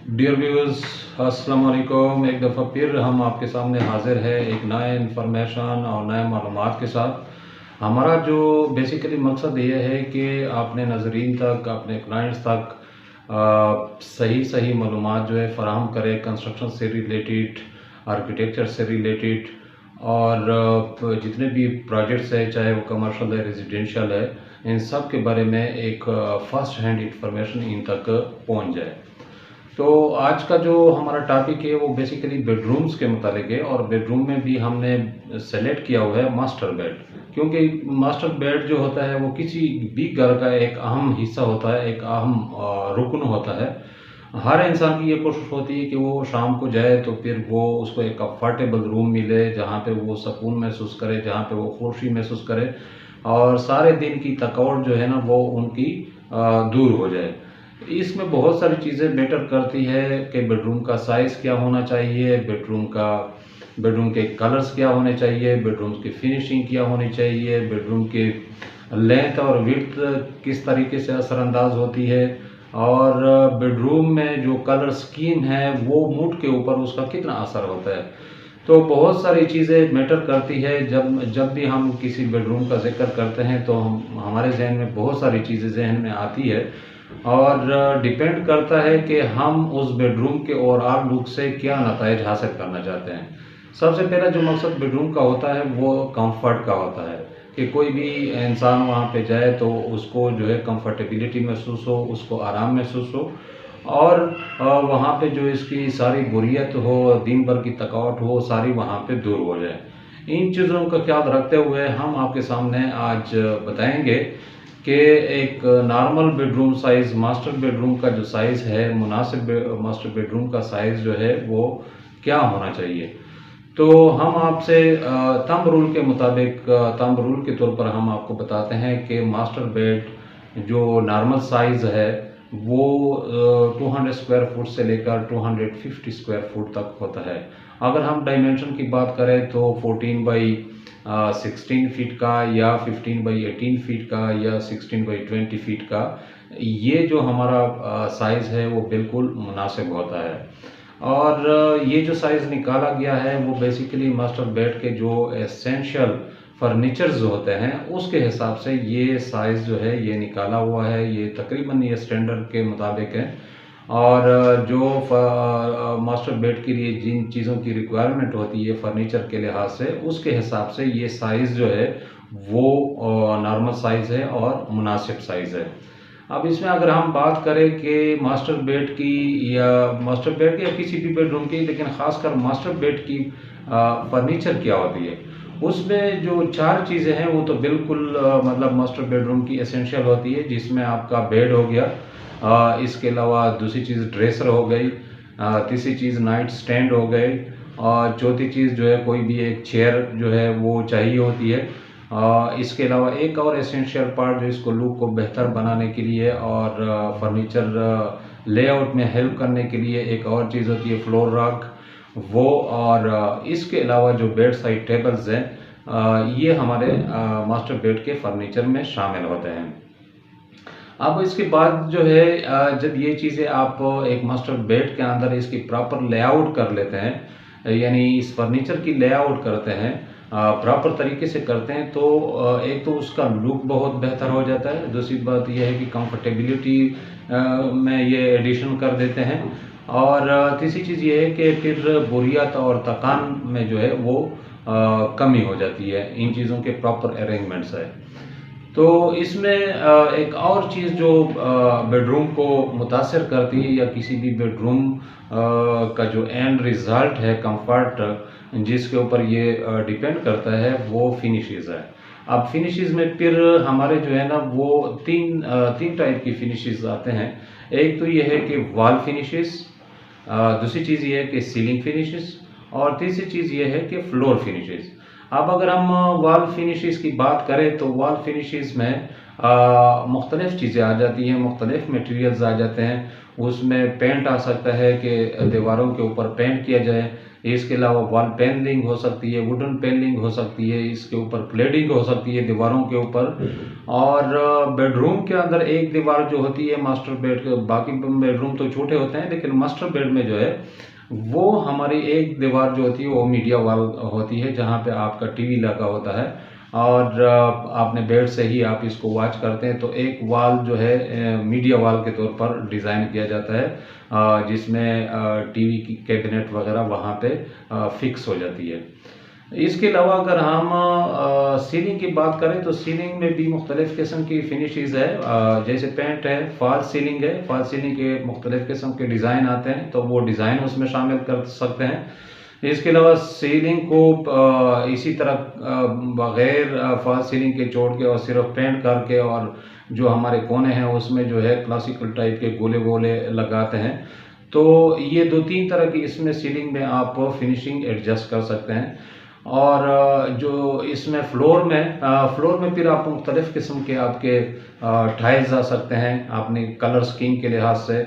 Dear viewers, अस्सलाम वालेकुम। एक दफ़ा फिर हम आपके सामने हाजिर है एक नए इन्फॉर्मेशन और नए मालूमात के साथ। हमारा जो बेसिकली मकसद ये है कि अपने नाजरीन तक, अपने क्लाइंट्स तक सही सही मालूमात जो है फ़राहम करें कंस्ट्रक्शन से रिलेटेड, आर्किटेक्चर से रिलेटेड और जितने भी प्रोजेक्ट्स है, चाहे वो कमर्शियल है, रेजिडेंशियल है, इन सब के बारे में एक फ़र्स्ट हैंड इंफॉर्मेशन इन तक पहुंच जाए। तो आज का जो हमारा टॉपिक है वो बेसिकली बेडरूम्स के मुतालिक है और बेडरूम में भी हमने सेलेक्ट किया हुआ है मास्टर बेड, क्योंकि मास्टर बेड जो होता है वो किसी भी घर का एक अहम हिस्सा होता है, एक अहम रुकन होता है। हर इंसान की ये कोशिश होती है कि वो शाम को जाए तो फिर वो उसको एक कंफर्टेबल रूम मिले जहाँ पे वो सुकून महसूस करे, जहाँ पे वो खुशी महसूस करे और सारे दिन की थकावट जो है ना वो उनकी दूर हो जाए। इसमें बहुत सारी चीज़ें मैटर करती है कि बेडरूम का साइज़ क्या होना चाहिए, बेडरूम के कलर्स क्या होने चाहिए, बेडरूम की फिनिशिंग क्या होनी चाहिए, बेडरूम के लेंथ और विड्थ किस तरीके से असरअंदाज होती है और बेडरूम में जो कलर स्कीम है वो मूड के ऊपर उसका कितना असर होता है। तो बहुत सारी चीज़ें मैटर करती है। जब जब भी हम किसी बेडरूम का जिक्र करते हैं तो हमारे जहन में बहुत सारी चीज़ें जहन में आती है और डिपेंड करता है कि हम उस बेडरूम के ओवरऑल लुक से क्या नताइज हासिल करना चाहते हैं। सबसे पहला जो मकसद बेडरूम का होता है वो कंफर्ट का होता है कि कोई भी इंसान वहाँ पे जाए तो उसको जो है कंफर्टेबिलिटी महसूस हो, उसको आराम महसूस हो और वहाँ पे जो इसकी सारी बोरियत हो, दिन भर की थकावट हो, सारी वहाँ पे दूर हो जाए। इन चीज़ों का ख्याल रखते हुए हम आपके सामने आज बताएंगे कि एक normal bedroom size, master bedroom का जो साइज़ है, मुनासिब मास्टर बेडरूम का साइज़ जो है वो क्या होना चाहिए। तो हम आपसे थंब रूल के मुताबिक, थंब रूल के तौर पर हम आपको बताते हैं कि मास्टर बेड जो नॉर्मल साइज़ है वो 200 स्क्वायर फुट से लेकर 250 स्क्वायर फुट तक होता है। अगर हम डायमेंशन की बात करें तो 14 बाई 16 फीट का या 15 बाई 18 फीट का या 16 बाई 20 फीट का, ये जो हमारा साइज़ है वो बिल्कुल मुनासिब होता है। और ये जो साइज़ निकाला गया है वो बेसिकली मास्टर बेड के जो एसेंशियल फर्नीचर्स होते हैं उसके हिसाब से ये साइज़ जो है ये निकाला हुआ है। ये तकरीबन ये स्टैंडर्ड के मुताबिक है और जो मास्टर बेड के लिए जिन चीज़ों की रिक्वायरमेंट होती है फर्नीचर के लिहाज से, उसके हिसाब से ये साइज़ जो है वो नॉर्मल साइज़ है और मुनासिब साइज़ है। अब इसमें अगर हम बात करें कि मास्टर बेड की या किसी भी बेडरूम की, लेकिन ख़ासकर मास्टर बेड की फर्नीचर क्या होती है, उसमें जो 4 चीज़ें हैं वो तो बिल्कुल मतलब मास्टर बेडरूम की एसेंशियल होती है, जिसमें आपका बेड हो गया, इसके अलावा दूसरी चीज़ ड्रेसर हो गई, तीसरी चीज़ नाइट स्टैंड हो गई और चौथी चीज़ जो है कोई भी एक चेयर जो है वो चाहिए होती है। इसके अलावा एक और एसेंशियल पार्ट जो इसको लुक को बेहतर बनाने के लिए और फर्नीचर लेआउट में हेल्प करने के लिए एक और चीज़ होती है फ्लोर रग वो। और इसके अलावा जो बेड साइड टेबल्स हैं, ये हमारे मास्टर बेड के फर्नीचर में शामिल होते हैं। अब इसके बाद जो है जब ये चीज़ें आप एक मास्टर बेड के अंदर इसकी प्रॉपर लेआउट कर लेते हैं, यानी इस फर्नीचर की लेआउट करते हैं, प्रॉपर तरीके से करते हैं, तो एक तो उसका लुक बहुत बेहतर हो जाता है। दूसरी बात यह है कि कंफर्टेबिलिटी में ये एडिशन कर देते हैं और तीसरी चीज़ ये है कि फिर बोरियत और थकान में जो है वो कमी हो जाती है इन चीज़ों के प्रॉपर अरेंजमेंट्स है। तो इसमें एक और चीज़ जो बेडरूम को मुतासिर करती है या किसी भी बेडरूम का जो एंड रिज़ल्ट है कंफर्ट, जिसके ऊपर ये डिपेंड करता है, वो फिनिशेस है। अब फिनिशेस में फिर हमारे जो है ना वो तीन टाइप की फिनिशेस आते हैं। एक तो ये है कि वॉल फिनिशेस, दूसरी चीज़ ये है कि सीलिंग फिनिशेस और तीसरी चीज़ ये है कि फ्लोर फिनिशेस। अब अगर हम वॉल फिनिशेस की बात करें तो वॉल फिनिशेस में मुख्तलिफ़ चीज़ें आ जाती हैं, मुख्तलिफ़ मटेरियल्स आ जाते हैं। उसमें पेंट आ सकता है कि दीवारों के ऊपर पेंट किया जाए। इसके अलावा वॉल पैनलिंग हो सकती है, वुडन पैनलिंग हो सकती है, इसके ऊपर क्लेडिंग हो सकती है दीवारों के ऊपर। और बेडरूम के अंदर एक दीवार जो होती है मास्टर बेड के, बाकी बेडरूम तो छोटे होते हैं, लेकिन मास्टर बेड में जो है वो हमारी एक दीवार जो होती है वो मीडिया वॉल होती है, जहाँ पे आपका टीवी लगा होता है और आपने बेड से ही आप इसको वॉच करते हैं। तो एक वॉल जो है मीडिया वॉल के तौर पर डिज़ाइन किया जाता है, जिसमें टीवी की कैबिनेट वगैरह वहाँ पे फिक्स हो जाती है। इसके अलावा अगर हम सीलिंग की बात करें तो सीलिंग में भी मुख्तलिफ़ किस्म की फिनिशेस है, जैसे पेंट है, फॉल सीलिंग है। फॉल सीलिंग के मुख्तलिफ़ किस्म के डिज़ाइन आते हैं, तो वो डिज़ाइन उसमें शामिल कर सकते हैं। इसके अलावा सीलिंग को इसी तरह बग़ैर फॉल सीलिंग के छोड़ के और सिर्फ पेंट करके, और जो हमारे कोने हैं उसमें जो है क्लासिकल टाइप के गोले गोले लगाते हैं। तो ये 2-3 तरह की इसमें सीलिंग में आप फिनिशिंग एडजस्ट कर सकते हैं। और जो इसमें फ्लोर में फिर आप मुख्तलिफ़ किस्म के आपके टाइल्स आ सकते हैं, अपनी कलर स्कीम के लिहाज से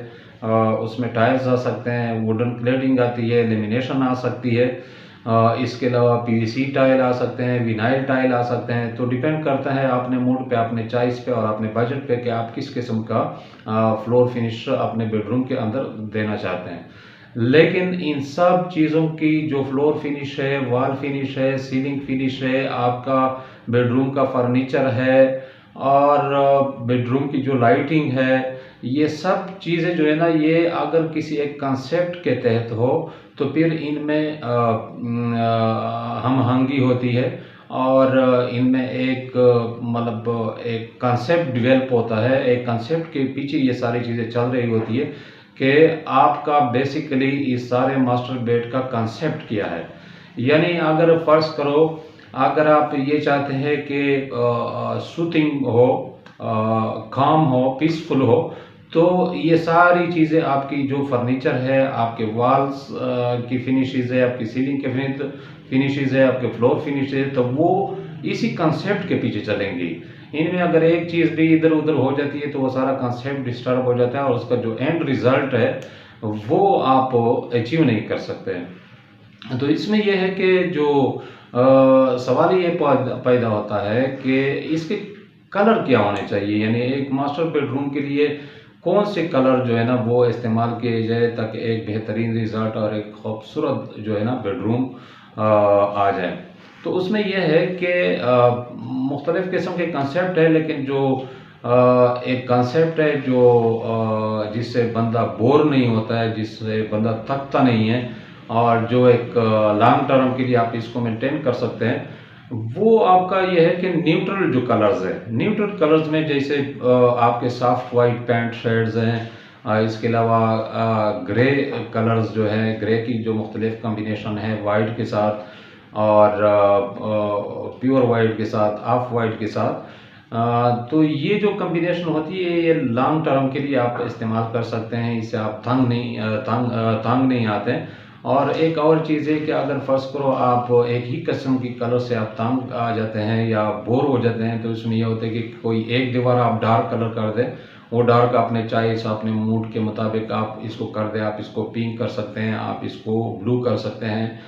उसमें टाइल्स आ सकते हैं, वुडन क्लेडिंग आती है, लेमिनेशन आ सकती है। इसके अलावा पीवीसी टाइल आ सकते हैं, विनाइल टाइल आ सकते हैं। तो डिपेंड करता है अपने मूड पे, अपने चॉइस पे और अपने बजट पे कि आप किस किस्म का फ्लोर फिनिश अपने बेडरूम के अंदर देना चाहते हैं। लेकिन इन सब चीज़ों की जो फ्लोर फिनिश है, वॉल फिनिश है, सीलिंग फिनिश है, आपका बेडरूम का फर्नीचर है और बेडरूम की जो लाइटिंग है, ये सब चीज़ें जो है ना, ये अगर किसी एक कंसेप्ट के तहत हो तो फिर इनमें हम-आहंगी होती है और इनमें एक मतलब एक कंसेप्ट डेवलप होता है। एक कंसेप्ट के पीछे ये सारी चीज़ें चल रही होती है कि आपका बेसिकली इस सारे मास्टर बेड का कंसेप्ट क्या है। यानी अगर फ़र्ज़ करो, अगर आप ये चाहते हैं कि सूथिंग हो, काम हो, पीसफुल हो, तो ये सारी चीज़ें आपकी जो फर्नीचर है, आपके वॉल्स की फिनिशेस है, आपकी सीलिंग के फिनिशेस है, आपके फ्लोर फिनिश है, तो वो इसी कंसेप्ट के पीछे चलेंगी। इनमें अगर एक चीज़ भी इधर-उधर हो जाती है तो वो सारा कंसेप्ट डिस्टर्ब हो जाता है और उसका जो एंड रिज़ल्ट है वो आप अचीव नहीं कर सकते हैं। तो इसमें ये है कि जो सवाल ये पैदा होता है कि इसके कलर क्या होने चाहिए, यानी एक मास्टर बेडरूम के लिए कौन से कलर जो है ना वो इस्तेमाल किए जाए ताकि एक बेहतरीन रिज़ल्ट और एक खूबसूरत जो है ना बेडरूम आ जाए। तो उसमें यह है कि मुख्तलिफ़ किस्म के कंसेप्ट है, लेकिन जो एक कंसेप्ट है जो जिससे बंदा बोर नहीं होता है, जिससे बंदा थकता नहीं है और जो एक लॉन्ग टर्म के लिए आप इसको मेंटेन कर सकते हैं, वो आपका ये है कि न्यूट्रल जो कलर्स है, न्यूट्रल कलर्स में जैसे आपके सॉफ्ट वाइट पैंट शेड्स हैं, इसके अलावा ग्रे कलर्स जो है, ग्रे की जो मुख्तलिफ कम्बिनेशन है वाइट के साथ और प्योर वाइट के साथ, ऑफ वाइट के साथ, तो ये जो कम्बिनेशन होती है ये लॉन्ग टर्म के लिए आप इस्तेमाल कर सकते हैं। इससे आप तंग नहीं आते हैं। और एक और चीज़ है कि अगर फ़र्ज़ करो आप एक ही किस्म की कलर से आप तंग आ जाते हैं या बोर हो जाते हैं, तो इसमें यह होता है कि कोई एक दीवार आप डार्क कलर कर दें, वो डार्क अपने चॉइस, अपने मूड के मुताबिक आप इसको कर दें। आप इसको पिंक कर सकते हैं, आप इसको ब्लू कर सकते हैं,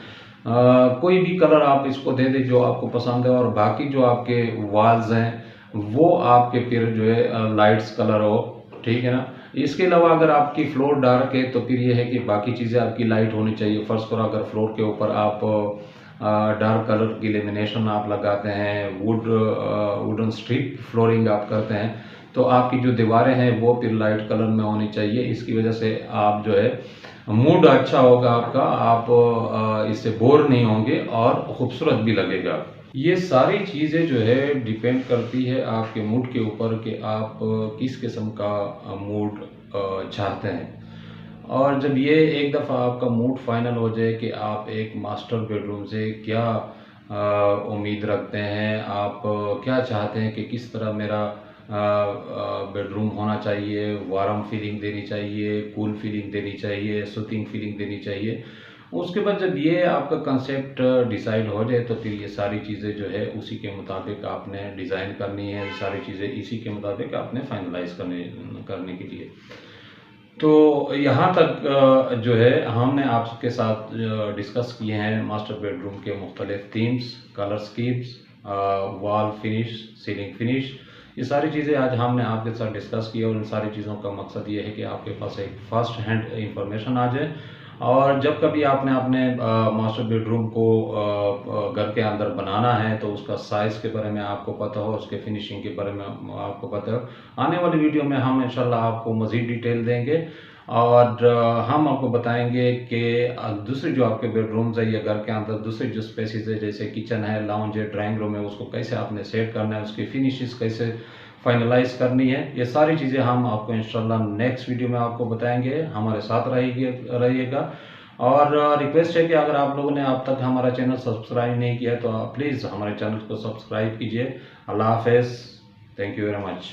कोई भी कलर आप इसको दे दें जो आपको पसंद है। और बाकी जो आपके वॉल्स हैं वो आपके फिर जो है लाइट्स कलर हो, ठीक है ना। इसके अलावा अगर आपकी फ्लोर डार्क है तो फिर ये है कि बाकी चीज़ें आपकी लाइट होनी चाहिए। फ़र्ज़ करो अगर फ्लोर के ऊपर आप डार्क कलर की लेमिनेशन आप लगाते हैं, वुडन स्ट्रिप फ्लोरिंग आप करते हैं, तो आपकी जो दीवारें हैं वो फिर लाइट कलर में होनी चाहिए। इसकी वजह से आप जो है मूड अच्छा होगा आपका, आप इससे बोर नहीं होंगे और ख़ूबसूरत भी लगेगा। ये सारी चीज़ें जो है डिपेंड करती है आपके मूड के ऊपर कि आप किस किस्म का मूड चाहते हैं। और जब ये एक दफ़ा आपका मूड फाइनल हो जाए कि आप एक मास्टर बेडरूम से क्या उम्मीद रखते हैं, आप क्या चाहते हैं कि किस तरह मेरा बेडरूम होना चाहिए, वार्म फीलिंग देनी चाहिए, कूल फीलिंग देनी चाहिए, सूथिंग फीलिंग देनी चाहिए, उसके बाद जब ये आपका कंसेप्ट डिसाइड हो जाए तो फिर ये सारी चीज़ें जो है उसी के मुताबिक आपने डिज़ाइन करनी है, सारी चीज़ें इसी के मुताबिक आपने फाइनलाइज करने के लिए। तो यहाँ तक जो है हमने आपके साथ डिस्कस किए हैं मास्टर बेडरूम के मुख्तलिफ themes, colour schemes, wall finish, ceiling finish, ये सारी चीज़ें आज हमने आपके साथ डिस्कस की और इन सारी चीज़ों का मकसद ये है कि आपके पास एक फर्स्ट हैंड इंफॉर्मेशन आ जाए और जब कभी आपने अपने मास्टर बेडरूम को घर के अंदर बनाना है तो उसका साइज़ के बारे में आपको पता हो, उसके फिनिशिंग के बारे में आपको पता हो। आने वाली वीडियो में हम इंशाल्लाह आपको मज़ीद डिटेल देंगे और हम आपको बताएंगे कि दूसरे जो आपके बेडरूम्स है या घर के अंदर दूसरे जो स्पेसेस है जैसे किचन है, लाउंज है, ड्राइंग रूम है, उसको कैसे आपने सेट करना है, उसकी फिनिशेस कैसे फाइनलाइज करनी है, ये सारी चीज़ें हम आपको इंशाल्लाह नेक्स्ट वीडियो में आपको बताएंगे। हमारे साथ रहिएगा और रिक्वेस्ट है कि अगर आप लोगों ने अब तक हमारा चैनल सब्सक्राइब नहीं किया तो प्लीज़ हमारे चैनल को सब्सक्राइब कीजिए। अल्लाह हाफ़िज़, थैंक यू वेरी मच।